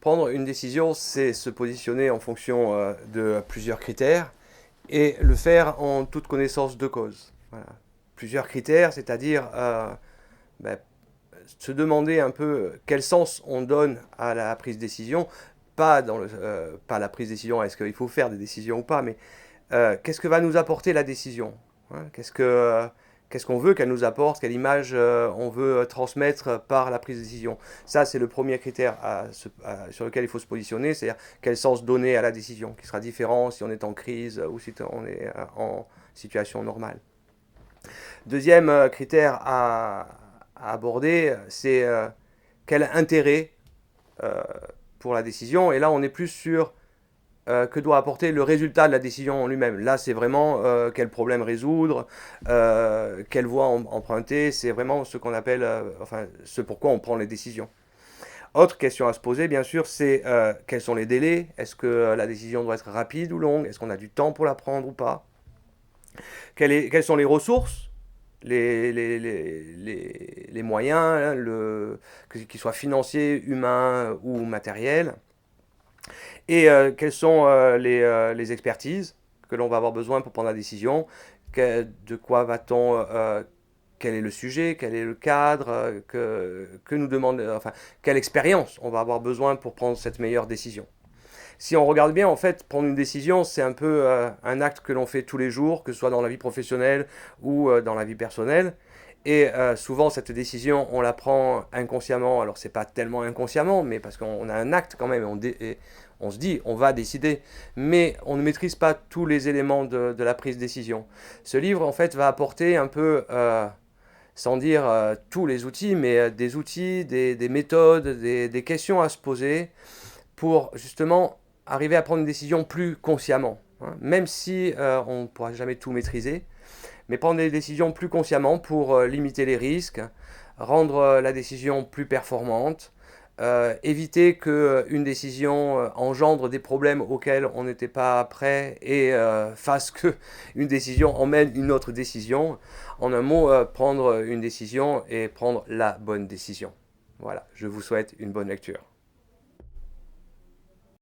Prendre une décision, c'est se positionner en fonction de plusieurs critères et le faire en toute connaissance de cause. Voilà. Plusieurs critères, c'est-à-dire ben, se demander un peu quel sens on donne à la prise de décision, pas la prise de décision, est-ce qu'il faut faire des décisions ou pas, mais qu'est-ce que va nous apporter la décision, hein. Qu'est-ce qu'on veut qu'elle nous apporte, quelle image on veut transmettre par la prise de décision. Ça, c'est le premier critère sur lequel il faut se positionner, c'est-à-dire quel sens donner à la décision, qui sera différent si on est en crise ou si on est en situation normale. Deuxième critère à aborder, c'est quel intérêt euh, pour la décision. Et là, on est plus sur que doit apporter le résultat de la décision en lui-même. Là, c'est vraiment quel problème résoudre, quelle voie emprunter. C'est vraiment ce qu'on appelle, enfin, ce pourquoi on prend les décisions. Autre question à se poser, bien sûr, c'est quels sont les délais. Est-ce que la décision doit être rapide ou longue? Est-ce qu'on a du temps pour la prendre ou pas? Quelles sont les ressources, les moyens, hein, qu'ils soient financiers, humains ou matériels? Et quelles sont les expertises que l'on va avoir besoin pour prendre la décision? De quoi va-t-on quel est le sujet, quel est le cadre que nous demande, enfin, quelle expérience on va avoir besoin pour prendre cette meilleure décision. Si on regarde bien, en fait, prendre une décision, c'est un peu un acte que l'on fait tous les jours, que ce soit dans la vie professionnelle ou dans la vie personnelle. Et souvent, cette décision, on la prend inconsciemment. Alors, c'est pas tellement inconsciemment, mais parce qu'on a un acte quand même, et on se dit, on va décider. Mais on ne maîtrise pas tous les éléments de la prise de décision. Ce livre, en fait, va apporter un peu, sans dire tous les outils, mais des outils, des méthodes, des questions à se poser pour justement arriver à prendre une décision plus consciemment, hein. Même si on ne pourra jamais tout maîtriser, mais prendre des décisions plus consciemment pour limiter les risques, rendre la décision plus performante, éviter qu'une décision engendre des problèmes auxquels on n'était pas prêt et fasse qu'une décision emmène une autre décision. En un mot, prendre une décision et prendre la bonne décision. Voilà, je vous souhaite une bonne lecture.